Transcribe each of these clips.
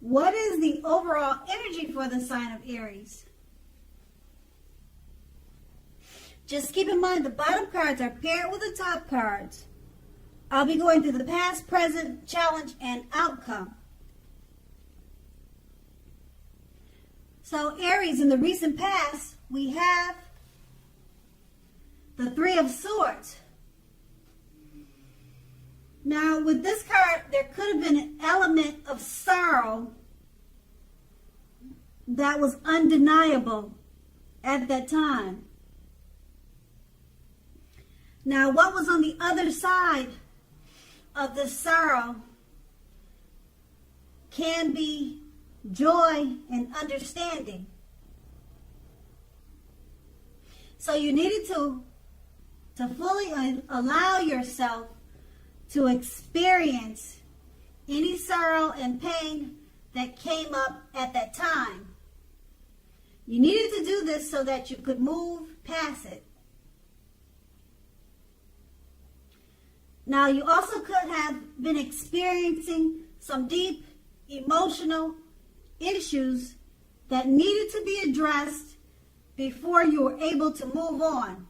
What is the overall energy for the sign of Aries? Just keep in mind the bottom cards are paired with the top cards. I'll be going through the past, present, challenge, and outcome. So Aries, in the recent past, we have the Three of Swords. Now, with this card, there could have been an element of sorrow that was undeniable at that time. Now, what was on the other side of the sorrow can be joy and understanding. So you needed to fully allow yourself to experience any sorrow and pain that came up at that time. You needed to do this so that you could move past it. Now, you also could have been experiencing some deep emotional issues that needed to be addressed before you were able to move on.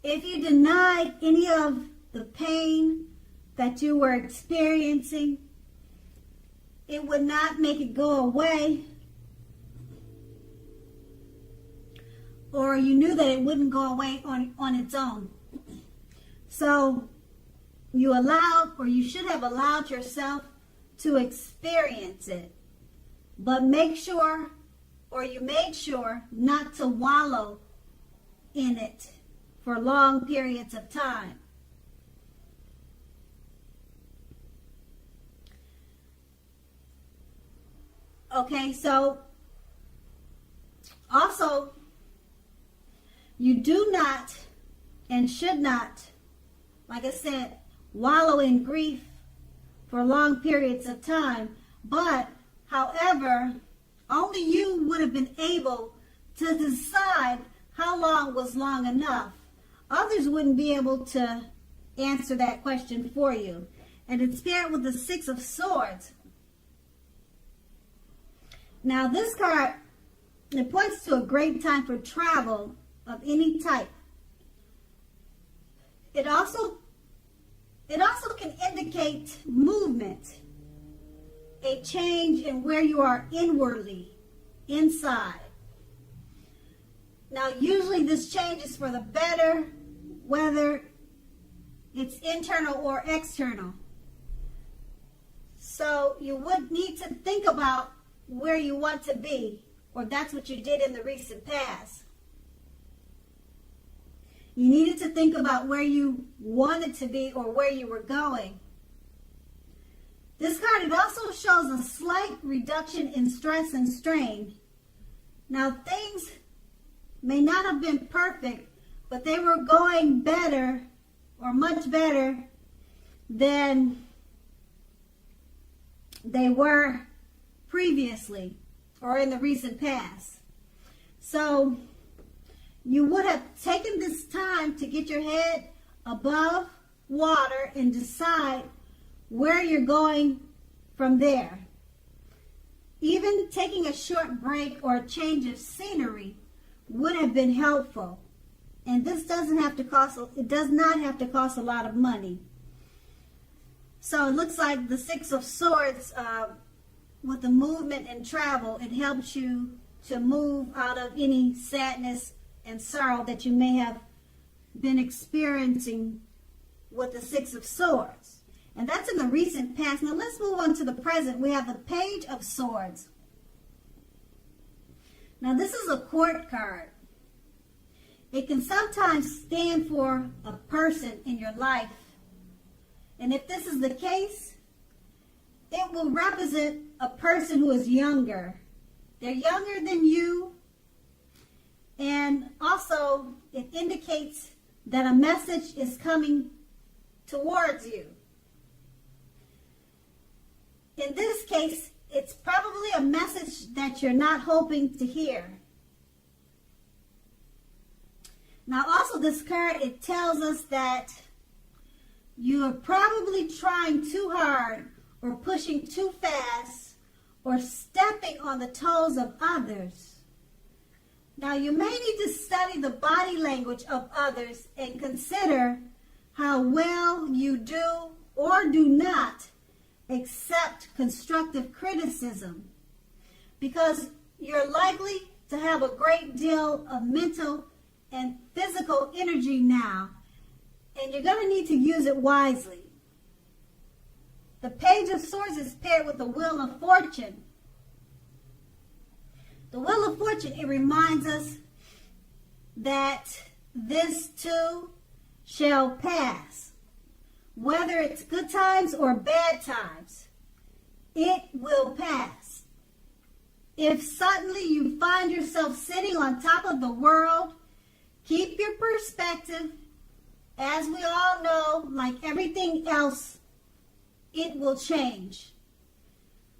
If you denied any of the pain that you were experiencing, it would not make it go away. Or you knew that it wouldn't go away on its own. So you allowed, or you should have allowed yourself to experience it. But make sure, or you made sure, not to wallow in it for long periods of time. Okay, so also, you do not and should not, like I said, wallow in grief for long periods of time. But, however, only you would have been able to decide how long was long enough. Others wouldn't be able to answer that question for you. And it's paired with the Six of Swords. Now, this card, it points to a great time for travel of any type. It also can indicate movement, a change in where you are inwardly, inside. Now, usually this change is for the better, whether it's internal or external. So you would need to think about where you want to be, or that's what you did in the recent past. You needed to think about where you wanted to be or where you were going. This card, it also shows a slight reduction in stress and strain. Now, things may not have been perfect, but they were going better, or much better, than they were previously or in the recent past. So you would have taken this time to get your head above water and decide where you're going from there. Even taking a short break or a change of scenery would have been helpful. And this does not have to cost a lot of money. So it looks like the Six of Swords, with the movement and travel, it helps you to move out of any sadness and sorrow that you may have been experiencing with the Six of Swords. And that's in the recent past. Now let's move on to the present. We have the Page of Swords. Now this is a court card. It can sometimes stand for a person in your life. And if this is the case, it will represent a person who is younger. They're younger than you. And also, it indicates that a message is coming towards you. In this case, it's probably a message that you're not hoping to hear. Now, also this card, it tells us that You are probably trying too hard or pushing too fast or stepping on the toes of others. Now, you may need to study the body language of others and consider how well you do or do not accept constructive criticism, because you're likely to have a great deal of mental and physical energy now, and you're going to need to use it wisely. The Page of Swords is paired with the Wheel of Fortune. The Wheel of Fortune, it reminds us that this too shall pass. Whether it's good times or bad times, it will pass. If suddenly you find yourself sitting on top of the world, keep your perspective. As we all know, like everything else, it will change.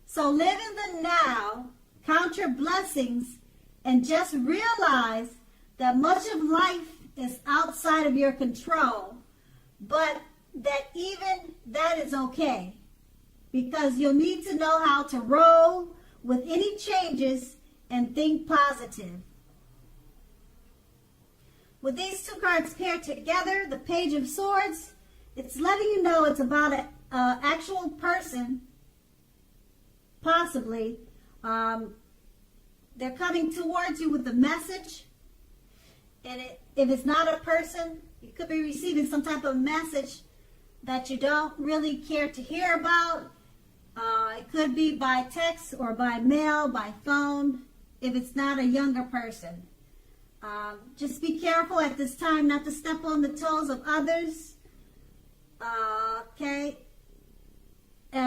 So live in the now, count your blessings, and just realize that much of life is outside of your control, but that even that is okay, because you'll need to know how to roll with any changes and think positive. With these two cards paired together, the Page of Swords, it's letting you know it's about an actual person, possibly. They're coming towards you with a message. And if it's not a person, you could be receiving some type of message that you don't really care to hear about. It could be by text or by mail, by phone, if it's not a younger person. Just be careful at this time not to step on the toes of others. Okay?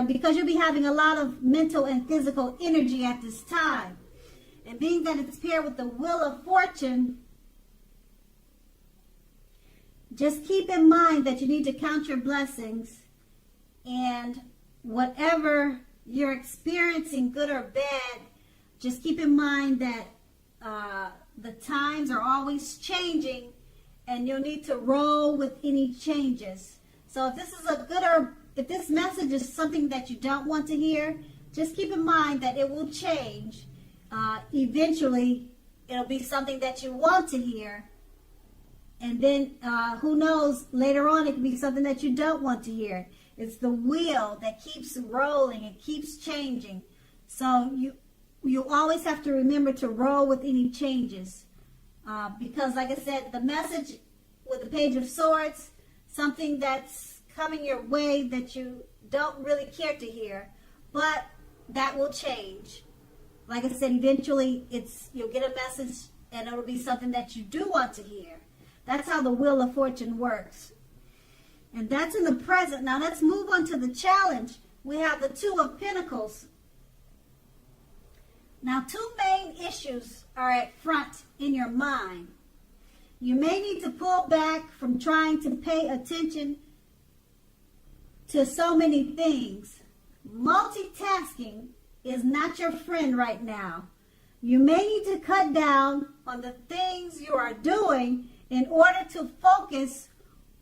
Because you'll be having a lot of mental and physical energy at this time. And being that it's paired with the Wheel of Fortune, just keep in mind that you need to count your blessings, and whatever you're experiencing, good or bad, just keep in mind that the times are always changing, and you'll need to roll with any changes. So if this is if this message is something that you don't want to hear, just keep in mind that it will change. Eventually, it'll be something that you want to hear. And then, who knows, later on, it can be something that you don't want to hear. It's the wheel that keeps rolling and keeps changing. So you always have to remember to roll with any changes. Because, like I said, the message with the Page of Swords, something that's coming your way that you don't really care to hear, but that will change. Like I said, eventually you'll get a message and it'll be something that you do want to hear. That's how the Wheel of Fortune works. And that's in the present. Now let's move on to the challenge. We have the Two of Pentacles. Now, two main issues are at front in your mind. You may need to pull back from trying to pay attention to so many things. Multitasking is not your friend right now. You may need to cut down on the things you are doing in order to focus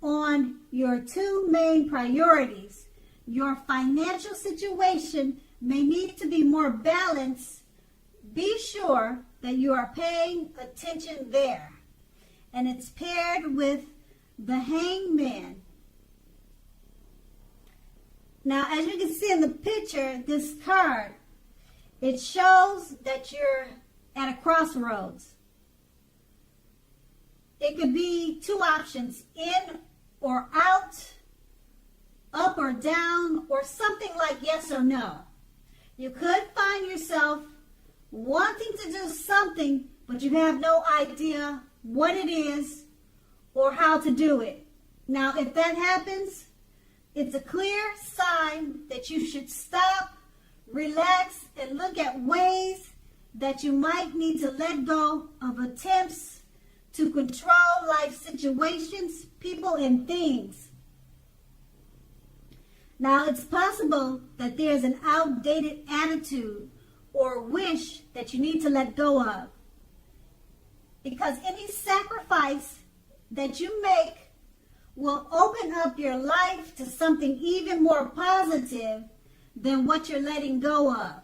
on your two main priorities. Your financial situation may need to be more balanced. Be sure that you are paying attention there. And it's paired with the Hangman. Now, as you can see in the picture, this card, it shows that you're at a crossroads. It could be two options, in or out, up or down, or something like yes or no. You could find yourself wanting to do something, but you have no idea what it is or how to do it. Now, if that happens, it's a clear sign that you should stop, relax, and look at ways that you might need to let go of attempts to control life situations, people, and things. Now, it's possible that there's an outdated attitude or wish that you need to let go of, because any sacrifice that you make will open up your life to something even more positive than what you're letting go of.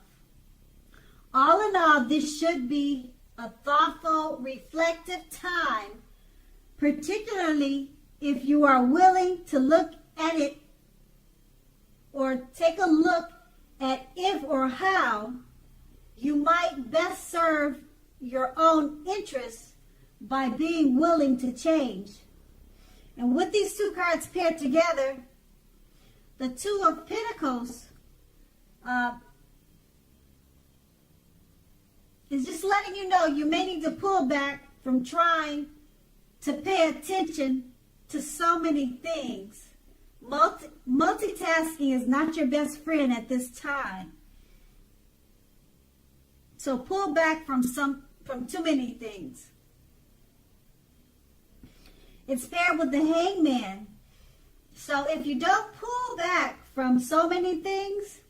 All in all, this should be a thoughtful, reflective time, particularly if you are willing to look at it or take a look at if or how you might best serve your own interests by being willing to change. And with these two cards paired together, the Two of Pentacles is just letting you know you may need to pull back from trying to pay attention to so many things. Multitasking is not your best friend at this time. So pull back from too many things. It's paired with the Hangman. So if you don't pull back from so many things,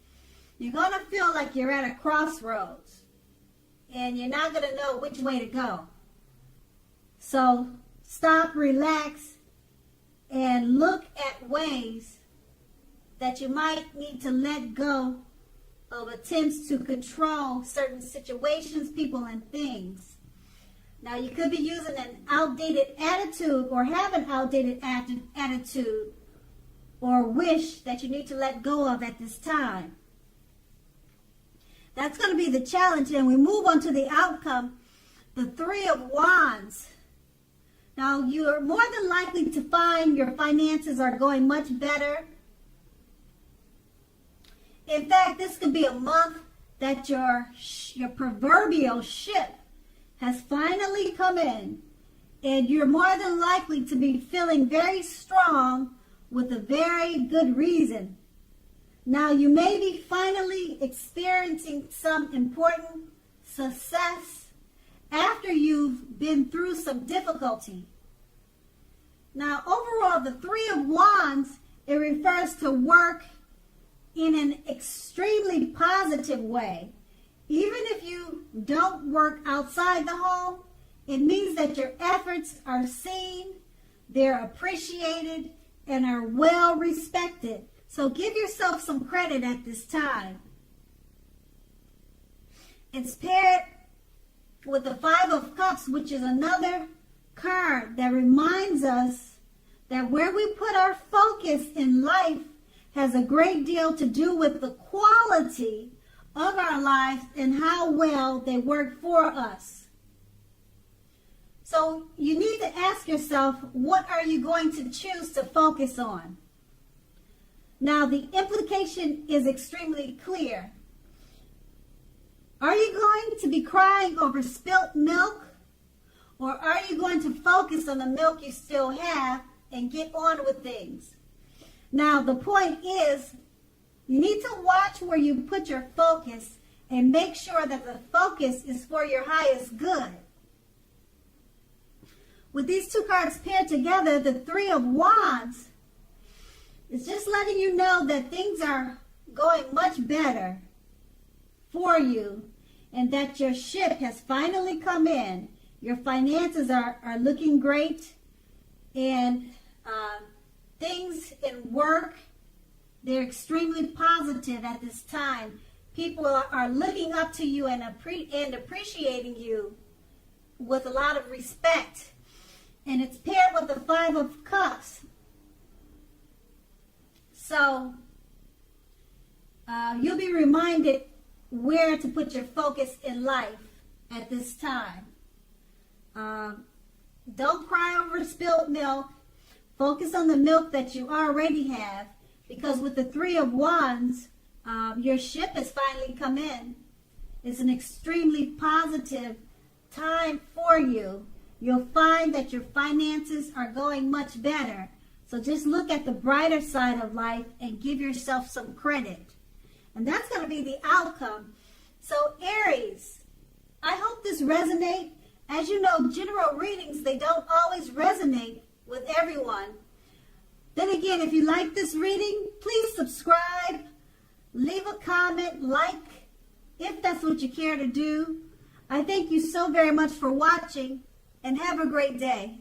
you're going to feel like you're at a crossroads and you're not going to know which way to go. So stop, relax, and look at ways that you might need to let go of attempts to control certain situations, people, and things. Now, you could be using an outdated attitude or have an outdated attitude or wish that you need to let go of at this time. That's going to be the challenge, and we move on to the outcome, the Three of Wands. Now, you're more than likely to find your finances are going much better. In fact, this could be a month that your proverbial ship has finally come in, and you're more than likely to be feeling very strong with a very good reason. Now, you may be finally experiencing some important success after you've been through some difficulty. Now, overall, the Three of Wands, it refers to work in an extremely positive way. Even if you don't work outside the home, it means that your efforts are seen, they're appreciated, and are well respected. So give yourself some credit at this time. It's paired with the Five of Cups, which is another card that reminds us that where we put our focus in life has a great deal to do with the quality of our lives and how well they work for us. So you need to ask yourself, what are you going to choose to focus on? Now, the implication is extremely clear. Are you going to be crying over spilt milk? Or are you going to focus on the milk you still have and get on with things? Now, the point is, you need to watch where you put your focus and make sure that the focus is for your highest good. With these two cards paired together, the Three of Wands is just letting you know that things are going much better for you and that your ship has finally come in. Your finances are looking great, and things in work, they're extremely positive at this time. People are looking up to you and appreciating you with a lot of respect. And it's paired with the Five of Cups. So you'll be reminded where to put your focus in life at this time. Don't cry over spilled milk. Focus on the milk that you already have, because with the Three of Wands, your ship has finally come in. It's an extremely positive time for you. You'll find that your finances are going much better. So just look at the brighter side of life and give yourself some credit. And that's going to be the outcome. So Aries, I hope this resonates. As you know, general readings, they don't always resonate with everyone. Then again, if you like this reading, please subscribe, leave a comment, like, if that's what you care to do. I thank you so very much for watching, and have a great day.